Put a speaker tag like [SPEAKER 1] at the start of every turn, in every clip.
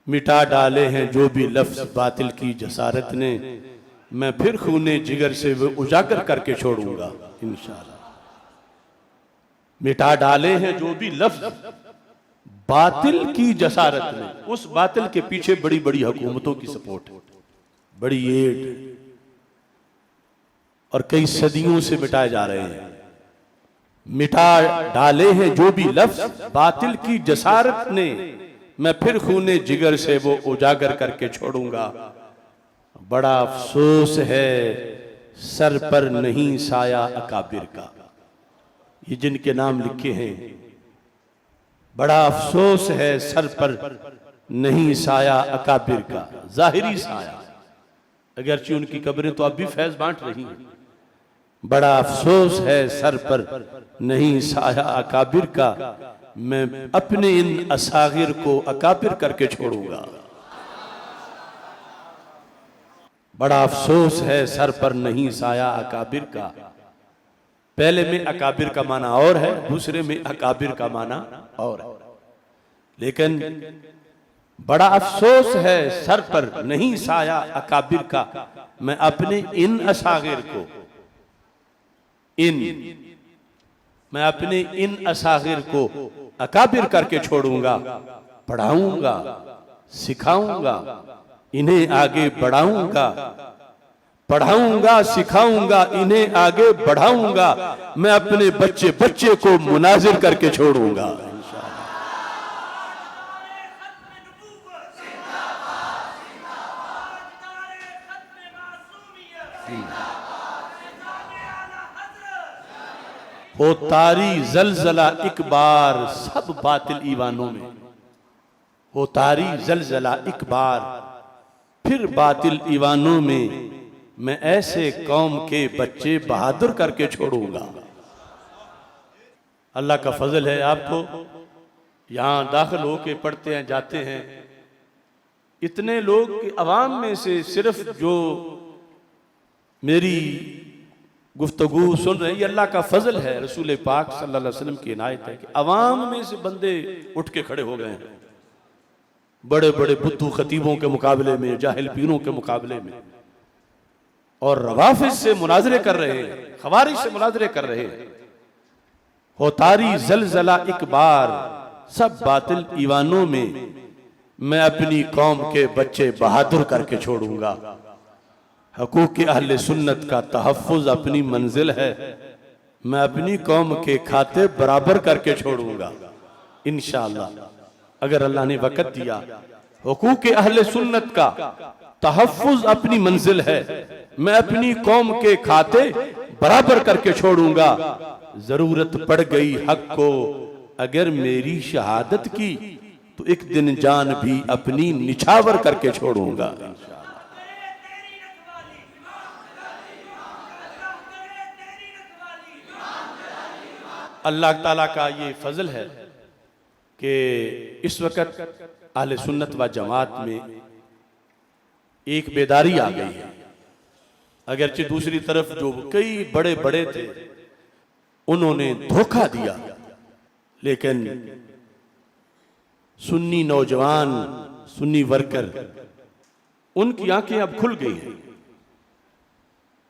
[SPEAKER 1] मिटा डाले हैं जो भी लफ्ज बातिल की जसारत ने, मैं फिर खूने जिगर से वो उजागर करके छोड़ूंगा इंशाअल्लाह। मिटा डाले हैं जो भी लफ्ज बातिल की जसारत ने, उस बातिल के पीछे बड़ी बड़ी हुकूमतों की सपोर्ट है, बड़ी एड, और कई सदियों से मिटाए जा रहे हैं। मिटा डाले हैं जो भी लफ्ज बातिल की जसारत ने, मैं फिर खूने जिगर से वो उजागर करके छोड़ूंगा। बड़ा अफसोस है सर पर नहीं साया अकाबिर का, ये जिनके नाम लिखे हैं, बड़ा अफसोस है सर पर नहीं साया अकाबिर का। जाहिरी साया, अगरचे उनकी कब्रें तो अब भी फैज बांट रही हैं। बड़ा अफसोस है सर पर नहीं साया अकाबिर का, मैं अपने इन असागिर को अकाबिर करके छोड़ूंगा। बड़ा अफसोस है सर पर नहीं साया अकाबिर का। पहले में अकाबिर का माना और है, दूसरे में अकाबिर का माना और है, लेकिन बड़ा अफसोस है सर पर नहीं साया अकाबिर का, मैं अपने इन असागिर को मैं अपने इन असागिर को अकाबिर करके छोड़ूंगा। पढ़ाऊंगा, सिखाऊंगा, इन्हें आगे बढ़ाऊंगा, पढ़ाऊंगा, सिखाऊंगा, इन्हें आगे बढ़ाऊंगा। मैं अपने बच्चे बच्चे को मुनाजिर करके छोड़ूंगा। हो तारी जलजला एक बार सब बातिल ईवानों में, हो तारी जलजला एक बार फिर बातिल ईवानों में, मैं ऐसे कौम के बच्चे बहादुर करके छोड़ूंगा। अल्लाह का फजल है, आपको यहाँ दाखिल होके पढ़ते हैं, जाते हैं, इतने लोग कि अवाम में से सिर्फ जो मेरी गुफ्तगू सुन रहे हैं, ये अल्लाह का फजल है, रसूल पाक सल्लल्लाहु अलैहि वसल्लम की इनायत है कि अवाम में से बंदे उठ के खड़े हो गए हैं, बड़े बड़े बुद्धू खतीबों के मुकाबले में, जाहिल पीरों के मुकाबले में, और रवाफिज से मुनाजरे कर रहे हैं, खवारिज से मुनाजरे कर रहे हैं। हो तारी जलजला एक बार सब बातिल ईवानों में, मैं अपनी कौम के बच्चे बहादुर करके छोड़ूंगा। हकूक़ अहले सुन्नत का तहफ़्फ़ुज़ अपनी मंजिल है, मैं अपनी कौम के खाते बराबर करके छोड़ूंगा इंशाअल्लाह, अगर अल्लाह ने वक़्त दिया। हकूक़ अहले सुन्नत का तहफ़्फ़ुज़ अपनी मंजिल है, मैं अपनी कौम के खाते बराबर करके छोड़ूंगा। जरूरत पड़ गई हक को अगर मेरी शहादत की, तो एक दिन जान भी अपनी निछावर करके छोड़ूंगा। अल्लाह ताला का ये फजल है कि इस वक्त अहले सुन्नत व जमात में एक बेदारी आ गई है। अगरचे दूसरी तरफ जो कई बड़े बड़े थे उन्होंने धोखा दिया, लेकिन सुन्नी नौजवान, सुन्नी वर्कर, उनकी आंखें अब खुल गई हैं।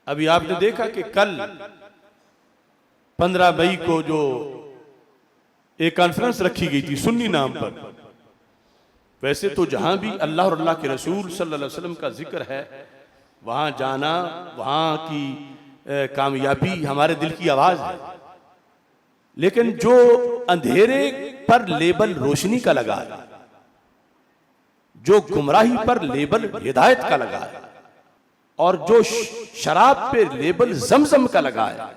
[SPEAKER 1] अभी आपने देखा कि कल 15 मई को जो एक कॉन्फ्रेंस रखी गई थी सुन्नी नाम पर, वैसे तो जहां भी अल्लाह और अल्लाह के रसूल सल्लल्लाहु अलैहि वसल्लम का जिक्र है, वहां जाना, वहां की कामयाबी हमारे दिल की आवाज है, लेकिन जो अंधेरे पर लेबल रोशनी का लगा है, जो गुमराही पर लेबल हिदायत का लगा है, और जो शराब पे लेबल जमजम का लगा है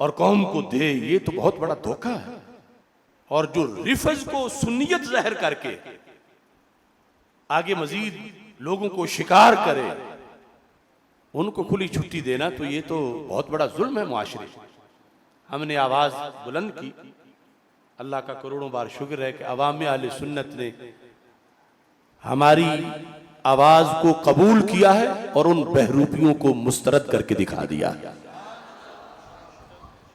[SPEAKER 1] और कौम को दे, ये तो बहुत बड़ा धोखा है। और जो रिफज को सुन्नियत जहर करके आगे मजीद लोगों को शिकार करे, उनको खुली छुट्टी देना, तो ये तो बहुत बड़ा जुल्म है मुआशरे। हमने आवाज बुलंद की, अल्लाह का करोड़ों बार शुक्र है कि अवाम अहले सुन्नत ने हमारी आवाज को कबूल किया है और उन बहरूपियों को मुस्तरद करके दिखा दिया।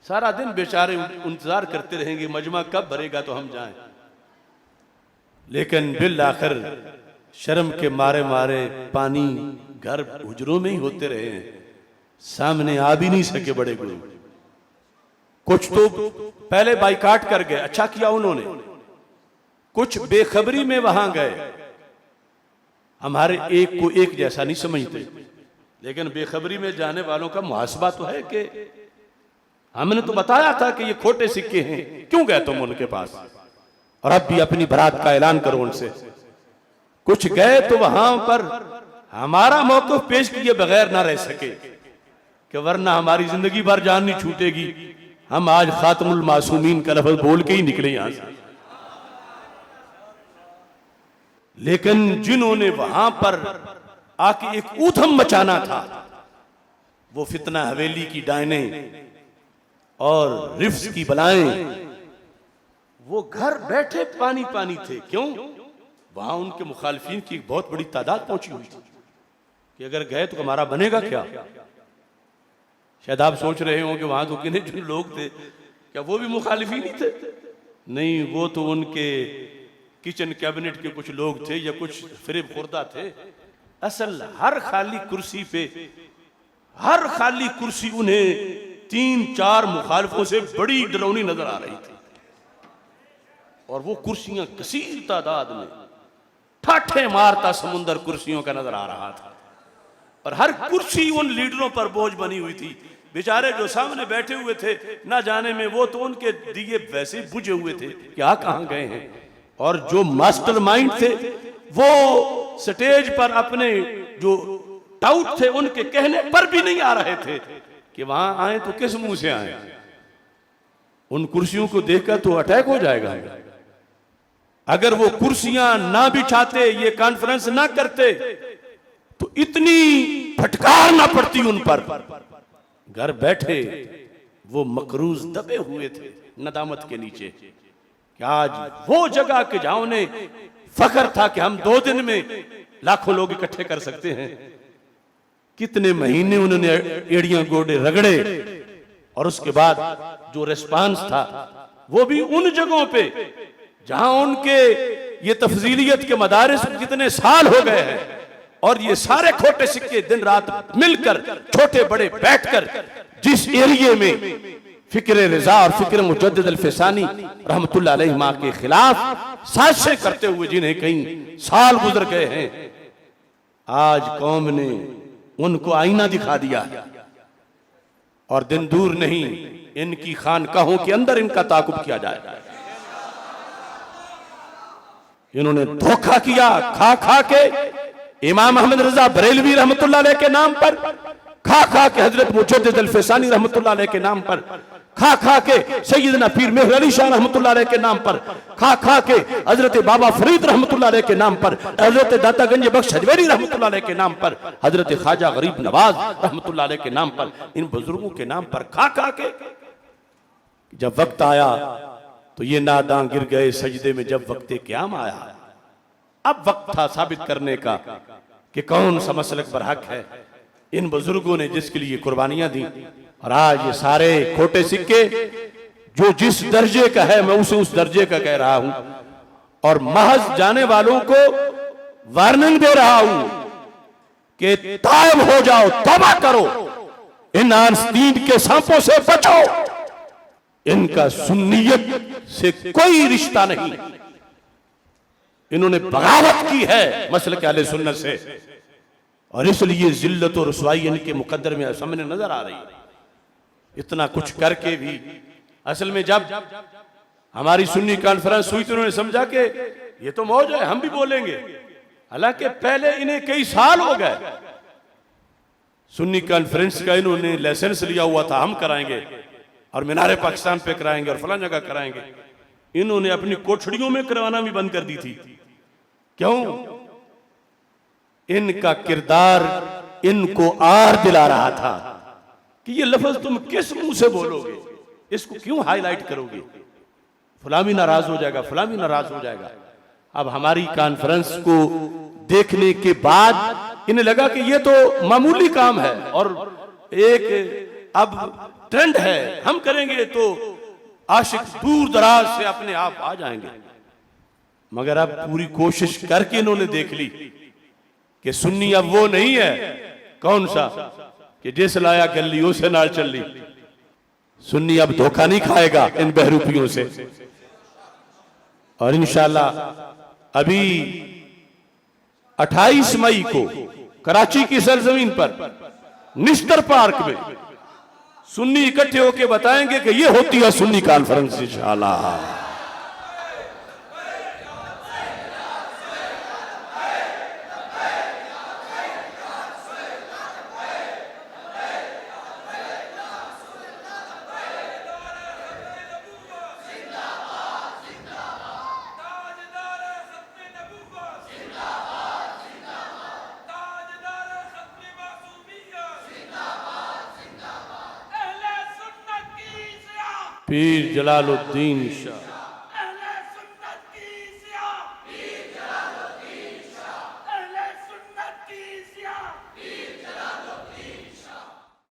[SPEAKER 1] सारा दिन बेचारे इंतजार करते रहेंगे मजमा कब भरेगा तो हम जाएं, लेकिन बिल आखिर शर्म के मारे मारे पानी घर हुजरों में ही होते रहे हैं, सामने आ भी नहीं सके बड़े गुरु। कुछ तो पहले बाइकाट कर गए, अच्छा किया उन्होंने। कुछ बेखबरी में वहां गए, हमारे एक को एक जैसा नहीं समझते, लेकिन बेखबरी में जाने वालों का मुहासबा तो है कि हमने तो बताया था कि ये खोटे सिक्के हैं, क्यों गए तुम उनके पास? और अब भी अपनी बरात का ऐलान करो उनसे। कुछ गए तो वहां पर हमारा मौक़िफ़ पेश किए बगैर ना रह सके कि वरना हमारी जिंदगी भर जान नहीं छूटेगी। हम आज खातमुल मासूमीन का लफ्ज़ बोल के ही निकले यहां से। लेकिन जिन्होंने वहां पर आके एक ऊधम मचाना था, वो फितना हवेली की डायनें और रिफ्स की बलाएं, वो घर बैठे पानी पानी थे। क्यों? वहां उनके मुखालिफिन की एक बहुत बड़ी तादाद पहुंची हुई थी कि अगर गए तो हमारा बनेगा क्या। शायद आप सोच रहे हो कि वहां तो गिने चुने लोग थे, क्या वो भी मुखालिफिन ही थे? नहीं, वो तो उनके किचन कैबिनेट के कुछ लोग थे या कुछ फिरेब खुर्दा थे। असल हर खाली कुर्सी पे, हर खाली कुर्सी उन्हें 3-4 मुखालिफों से बड़ी डरावनी नजर आ रही थी, और वो कुर्सियां कसीर तादाद में ठाठे मारता समुंदर कुर्सियों का नजर आ रहा था, और हर कुर्सी उन लीडरों पर बोझ बनी हुई थी। बेचारे जो सामने बैठे हुए थे, ना जाने में वो तो उनके दिए वैसे बुझे हुए थे, क्या कहां गए हैं। और जो मास्टरमाइंड थे वो स्टेज पर अपने जो टाउट थे उनके कहने पर भी नहीं आ रहे थे कि वहां आए तो किस मुंह से आए। उन कुर्सियों को देखकर तो अटैक हो जाएगा। अगर वो कुर्सियां ना बिछाते, ये कॉन्फ्रेंस ना करते, तो इतनी फटकार ना पड़ती उन पर। घर बैठे वो मकरूज दबे हुए थे नदामत के नीचे कि आज वो जगह के जहां उन्हें फख्र था कि हम 2 दिन में लाखों लोग इकट्ठे कर सकते हैं, कितने महीने उन्होंने एड़ियां गोडे रगड़े, और उसके बाद जो रिस्पांस था वो भी उन जगहों पे जहां उनके ये तफजीलियत के मदारिस कितने साल हो गए हैं, और ये सारे खोटे सिक्के दिन रात मिलकर छोटे बड़े बैठकर जिस एरिया में फिक्र रिजा और फिक्र मुजद्दिद अल-फिसानी रहमतुल्लाह अलैहि मां के खिलाफ साजिशें करते हुए जिन्हें कई साल गुजर गए हैं, आज कौम ने उनको आईना दिखा दिया, और दिन दूर नहीं इनकी खानकाहों के अंदर इनका ताकुब किया जाएगा। इन्होंने धोखा किया खा खा के इमाम अहमद रजा बरेलवी रहमतुल्लाह अलैह के नाम पर, खा खा के हजरत मुजद्दिद अल-फिसानी रहमतुल्लाह अलैह के नाम पर, खा खा के सैयदना पीर मेहर अली शाह रहमतुल्लाह अलैह के नाम पर, खा खा के हजरत बाबा फरीद रहमतुल्लाह अलैह के नाम पर, हजरत दाता गंज बख्श हजवेरी रहमतुल्लाह अलैह के नाम पर, हजरत ख्वाजा गरीब नवाज रहमतुल्लाह अलैह के नाम पर, इन बुजुर्गों के नाम पर खा खा के जब वक्त आया तो ये नादां गिर गए सजदे में। जब वक्त क़याम आया, अब वक्त था साबित करने का कि कौन सा मसलक बरहक है। इन बुजुर्गों ने जिसके लिए कुर्बानियां दी, और आज ये सारे खोटे सिक्के जो जिस दर्जे का है मैं उसे उस दर्जे का कह रहा हूं, और महज जाने वालों को वार्निंग दे रहा हूं कि तायब हो जाओ, तौबा करो, इन आस्तीन के सांपों से बचो, इनका सुन्नियत से कोई रिश्ता नहीं। इन्होंने बगावत की है मसलक अहले सुन्नत से, और इसलिए जिल्लत और रुसवाई इनके मुकद्दर में सामने नजर आ रही है। इतना कुछ करके भी असल में जब हमारी सुन्नी कॉन्फ्रेंस हुई तो उन्होंने समझा कि ये तो मौज है, हम भी बोलेंगे। हालांकि पहले इन्हें कई साल हो गए सुन्नी कॉन्फ्रेंस का, इन्होंने लाइसेंस लिया हुआ था, हम कराएंगे और मीनारे पाकिस्तान पे कराएंगे और फलां जगह कराएंगे। इन्होंने अपनी कोठड़ियों में करवाना भी बंद कर दी थी। क्यों? इनका किरदार इनको आर दिला रहा था कि ये लफ्ज तुम किस मुंह से बोलोगे, इसको क्यों हाईलाइट करोगे, फलां भी नाराज हो जाएगा, फलां भी नाराज हो जाएगा। अब हमारी कॉन्फ्रेंस को देखने के बाद इन्हें लगा कि ये तो मामूली काम है और एक अब ट्रेंड है, हम करेंगे तो आशिक दूर दराज से अपने आप आ जाएंगे। मगर अब पूरी कोशिश करके इन्होंने देख ली कि सुन्नी अब वो नहीं है। कौन सा? कि जिस लाया गली उसे नाल चली। सुन्नी अब धोखा नहीं खाएगा इन बहरूपियों से। और इंशाल्लाह अभी 28 मई को कराची की सरजमीन पर निश्तर पार्क में सुन्नी इकट्ठे होकर बताएंगे कि ये होती है सुन्नी कॉन्फ्रेंस इंशाल्लाह। पीर जलालुद्दीन शाह।